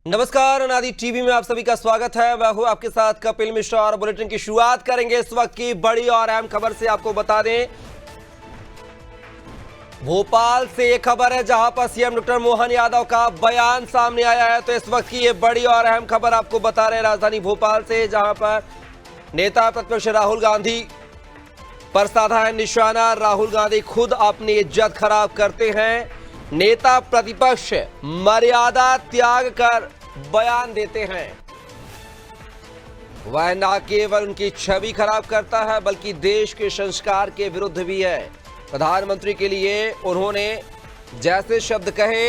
नमस्कार, अनादि टीवी में आप सभी का स्वागत है। मैं हूं आपके साथ कपिल मिश्रा और बुलेटिन की शुरुआत करेंगे इस वक्त की बड़ी और अहम खबर से। आपको बता दें, भोपाल से एक खबर है जहां पर सीएम डॉक्टर मोहन यादव का बयान सामने आया है। तो इस वक्त की ये बड़ी और अहम खबर आपको बता रहे हैं राजधानी भोपाल से, जहां पर नेता प्रतिपक्ष राहुल गांधी पर साधा है निशाना। राहुल गांधी खुद अपनी इज्जत खराब करते हैं। नेता प्रतिपक्ष मर्यादा त्याग कर बयान देते हैं। वह न केवल उनकी छवि खराब करता है बल्कि देश के संस्कार के विरुद्ध भी है। प्रधानमंत्री के लिए उन्होंने जैसे शब्द कहे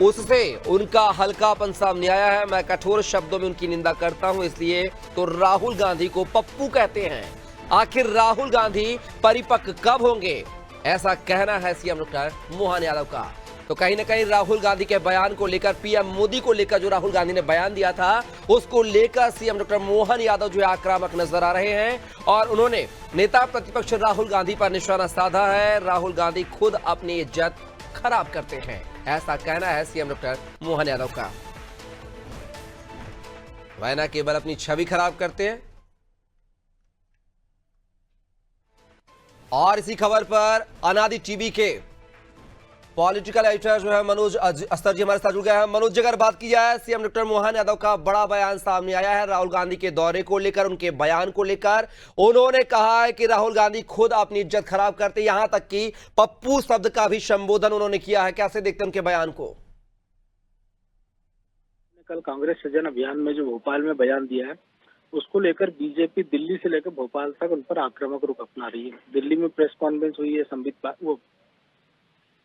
उससे उनका हल्कापन सामने आया है। मैं कठोर शब्दों में उनकी निंदा करता हूं, इसलिए तो राहुल गांधी को पप्पू कहते हैं। आखिर राहुल गांधी परिपक्व कब होंगे, ऐसा कहना है सीएम डॉक्टर मोहन यादव का। तो कहीं ना कहीं राहुल गांधी के बयान को लेकर, पीएम मोदी को लेकर जो राहुल गांधी ने बयान दिया था उसको लेकर सीएम डॉक्टर मोहन यादव जो है आक्रामक नजर आ रहे हैं और उन्होंने नेता प्रतिपक्ष राहुल गांधी पर निशाना साधा है। राहुल गांधी खुद अपनी इज्जत खराब करते हैं, ऐसा कहना है सीएम डॉक्टर मोहन यादव का। वह न केवल अपनी छवि खराब करते हैं, और इसी खबर पर अनादि टीवी के पॉलिटिकल एडिटर जो है मनोज अस्तर जी हमारे साथ जुड़ गए हैं। मनोज जी, अगर बात की जाए, सीएम डॉक्टर मोहन यादव का बड़ा बयान सामने आया है राहुल गांधी के दौरे को लेकर, उनके बयान को लेकर। उन्होंने कहा है कि राहुल गांधी खुद अपनी इज्जत खराब करते, यहां तक कि पप्पू शब्द का भी संबोधन उन्होंने किया है। कैसे देखते हैं उनके बयान को? कल कांग्रेस सृजन अभियान में जो भोपाल में बयान दिया है उसको लेकर बीजेपी दिल्ली से लेकर भोपाल तक उन पर आक्रामक रुख अपना रही है। दिल्ली में प्रेस कॉन्फ्रेंस हुई है,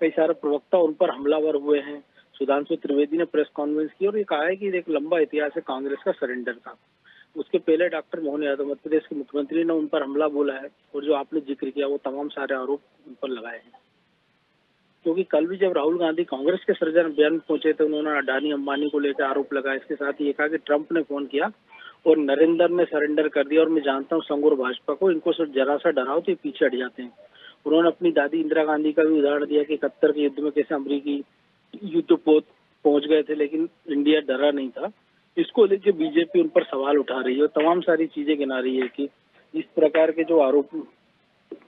कई सारे प्रवक्ता उन पर हमलावर हुए हैं। सुधांशु त्रिवेदी ने प्रेस कॉन्फ्रेंस की और ये कहा है कि एक लंबा इतिहास है कांग्रेस का सरेंडर का। उसके पहले डॉक्टर मोहन यादव मध्य प्रदेश के मुख्यमंत्री ने उन पर हमला बोला है और जो आपने जिक्र किया वो तमाम सारे आरोप उन पर लगाए हैं। क्योंकि कल भी जब राहुल गांधी कांग्रेस के सृजन अभियान में पहुंचे थे, उन्होंने अडानी अंबानी को लेकर आरोप लगाया। इसके साथ ये कहा कि ट्रंप ने फोन किया और नरेंद्र ने सरेंडर कर दिया और मैं जानता हूं संघ और भाजपा को, इनको सिर्फ जरा सा डराओ तो ये पीछे हट जाते हैं। उन्होंने अपनी दादी इंदिरा गांधी का भी उदाहरण दिया कि 71 के युद्ध में कैसे अमरीकी युद्ध पहुंच गए थे लेकिन इंडिया डरा नहीं था। इसको लेकर बीजेपी उन पर सवाल उठा रही है और तमाम सारी चीजें गिना रही है कि इस प्रकार के जो आरोप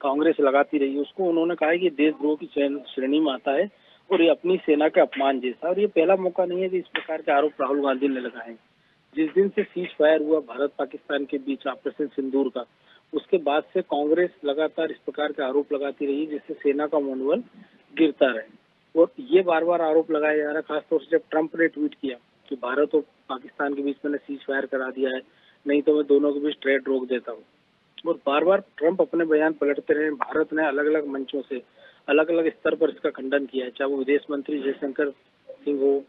कांग्रेस लगाती रही है उसको उन्होंने कहा है कि देशद्रोह की श्रेणी में आता है और ये अपनी सेना के अपमान जैसा। और ये पहला मौका नहीं है कि इस प्रकार के आरोप राहुल गांधी ने लगाए। जिस दिन से सीज फायर हुआ भारत पाकिस्तान के बीच ऑपरेशन सिंदूर का, उसके बाद से कांग्रेस लगातार इस प्रकार के आरोप लगाती रही जिससे सेना का मनोबल गिरता रहे। और ये बार बार आरोप लगाया जा रहा है, खासतौर से जब ट्रंप ने ट्वीट किया कि भारत और पाकिस्तान के बीच मैंने सीज फायर करा दिया है, नहीं तो मैं दोनों के बीच ट्रेड रोक देता हूँ। और बार बार ट्रंप अपने बयान पलटते रहे। भारत ने अलग अलग मंचों से अलग अलग स्तर पर इसका खंडन किया है, चाहे वो विदेश मंत्री जयशंकर सिंह हो,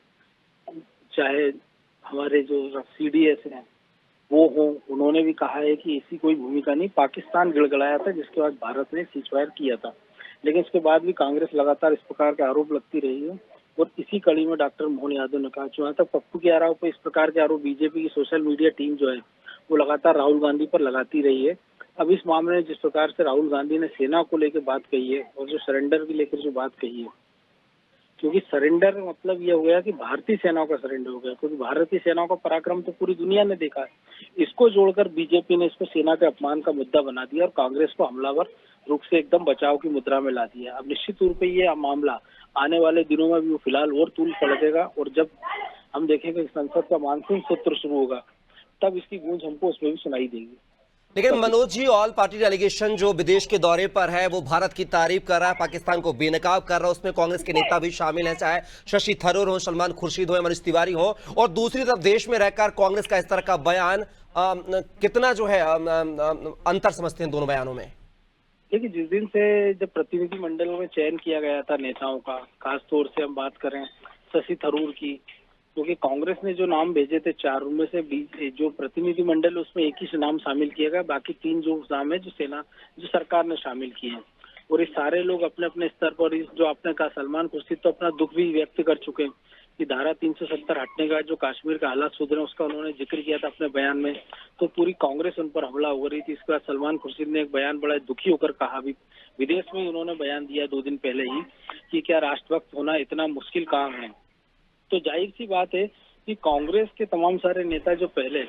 चाहे हमारे जो सीडीएस हैं वो हो। उन्होंने भी कहा है कि ऐसी कोई भूमिका नहीं, पाकिस्तान गिड़गिड़ाया था जिसके बाद भारत ने सीजफायर किया था। लेकिन इसके बाद भी कांग्रेस लगातार इस प्रकार के आरोप लगती रही है। और इसी कड़ी में डॉक्टर मोहन यादव ने कहा, जहां तक पप्पू के आरोप पर इस प्रकार के आरोप बीजेपी की सोशल मीडिया टीम जो है वो लगातार राहुल गांधी पर लगाती रही है। अब इस मामले में जिस प्रकार से राहुल गांधी ने सेना को लेकर बात कही है और जो सरेंडर की लेकर जो बात कही है, क्योंकि सरेंडर मतलब ये हो गया कि भारतीय सेनाओं का सरेंडर हो गया, क्योंकि भारतीय सेनाओं का पराक्रम तो पूरी दुनिया ने देखा है। इसको जोड़कर बीजेपी ने इसको सेना के अपमान का मुद्दा बना दिया और कांग्रेस को हमलावर रुख से एकदम बचाव की मुद्रा में ला दिया। अब निश्चित रूप से ये मामला आने वाले दिनों में भी फिलहाल और तूल पलटेगा और जब हम देखेंगे संसद का मानसून सत्र शुरू होगा तब इसकी गूंज हमको उसमें भी सुनाई देगी। लेकिन Manoj ji, all party delegation जो विदेश के दौरे पर है वो भारत की तारीफ कर रहा है, पाकिस्तान को बेनकाब कर रहा है। उसमें कांग्रेस के नेता भी शामिल हैं, चाहे शशि थरूर हो, सलमान खुर्शीद हो या मनोज तिवारी हो। और दूसरी तरफ देश में रहकर कांग्रेस का इस तरह का बयान कितना जो है अंतर समझते हैं दोनों बयानों में? देखिए, जिस दिन से जब प्रतिनिधि मंडलों में चयन किया गया था नेताओं का, खासतौर से हम बात करें शशि थरूर की, क्योंकि कांग्रेस ने जो नाम भेजे थे 4 उनमें से 20 जो प्रतिनिधि मंडल उसमें एक ही नाम शामिल किया गया, बाकी 3 जो नाम है जो सरकार ने शामिल किए हैं। और ये सारे लोग अपने अपने स्तर पर, जो आपने कहा सलमान खुर्शीद तो अपना दुख भी व्यक्त कर चुके हैं कि धारा 370 हटने का जो कश्मीर का हालात सुधरे उसका उन्होंने जिक्र किया था अपने बयान में। तो पूरी कांग्रेस उन पर हमला हो रही थी। इसके बाद सलमान खुर्शीद ने एक बयान बड़ा दुखी होकर कहा, भी विदेश में उन्होंने बयान दिया 2 दिन पहले ही, कि क्या राष्ट्रभक्त होना इतना मुश्किल काम है। तो जाहिर सी बात है कि कांग्रेस के तमाम सारे नेता जो पहले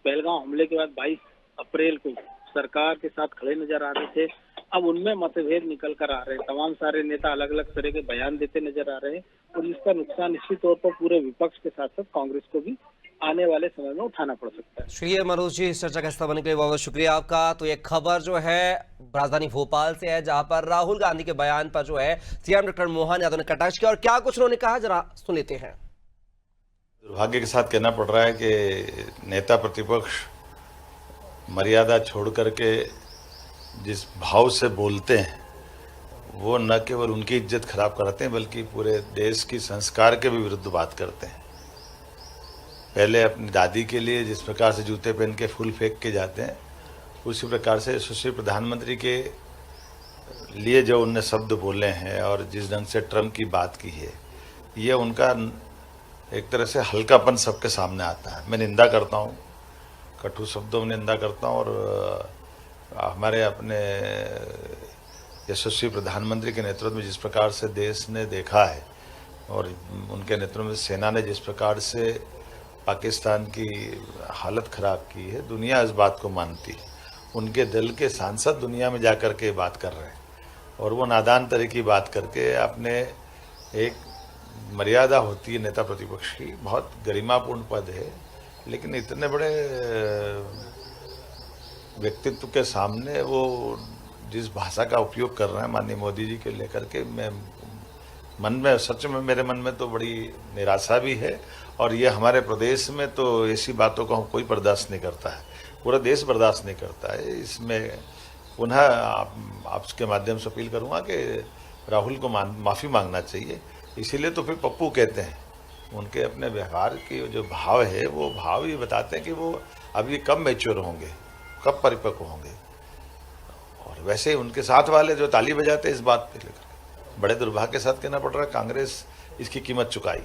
पहलगांव हमले के बाद 22 अप्रैल को सरकार के साथ खड़े नजर आ रहे थे, अब उनमें मतभेद निकल कर आ रहे हैं। तमाम सारे नेता अलग अलग तरह के बयान देते नजर आ रहे हैं और इसका नुकसान निश्चित तौर पर पूरे विपक्ष के साथ साथ कांग्रेस को भी आने वाले समय में उठाना पड़ सकता है। चलिए मनोज जी, इस चर्चा का हिस्सा बनने के लिए बहुत बहुत शुक्रिया आपका। तो ये खबर जो है राजधानी भोपाल से है, जहां पर राहुल गांधी के बयान पर जो है सीएम डॉक्टर मोहन यादव ने कटाक्ष किया और क्या कुछ उन्होंने कहा, जरा सुन लेते हैं। दुर्भाग्य के साथ कहना पड़ रहा है कि नेता प्रतिपक्ष मर्यादा छोड़ करके जिस भाव से बोलते हैं वो न केवल उनकी इज्जत खराब करते हैं बल्कि पूरे देश की संस्कार के भी विरुद्ध बात करते हैं। पहले अपनी दादी के लिए जिस प्रकार से जूते पहन के फूल फेंक के जाते हैं, उसी प्रकार से सुश्री प्रधानमंत्री के लिए जो उनने शब्द बोले हैं और जिस ढंग से ट्रम्प की बात की है, ये उनका एक तरह से हल्कापन सबके सामने आता है। मैं निंदा करता हूँ, कटु शब्दों में निंदा करता हूँ और हमारे अपने यशस्वी प्रधानमंत्री के नेतृत्व में जिस प्रकार से देश ने देखा है और उनके नेतृत्व में सेना ने जिस प्रकार से पाकिस्तान की हालत ख़राब की है, दुनिया इस बात को मानती है। उनके दल के सांसद दुनिया में जाकर के बात कर रहे हैं और वो नादान तरह की बात करके अपने एक मर्यादा होती है नेता प्रतिपक्ष की, बहुत गरिमापूर्ण पद है, लेकिन इतने बड़े व्यक्तित्व के सामने वो जिस भाषा का उपयोग कर रहे हैं माननीय मोदी जी के लेकर के, मैं मन में सच में मेरे मन में तो बड़ी निराशा भी है। और ये हमारे प्रदेश में तो ऐसी बातों को कोई बर्दाश्त नहीं करता है, पूरा देश बर्दाश्त नहीं करता है। इसमें पुनः आपके माध्यम से अपील करूँगा कि राहुल को माफ़ी मांगना चाहिए। इसीलिए तो फिर पप्पू कहते हैं, उनके अपने व्यवहार की जो भाव है वो भाव ही बताते हैं कि वो अभी कब मैच्योर होंगे, कब परिपक्व होंगे। और वैसे ही उनके साथ वाले जो ताली बजाते हैं इस बात पे लेकर बड़े दुर्भाग्य के साथ कहना पड़ रहा है, कांग्रेस इसकी कीमत चुकाई।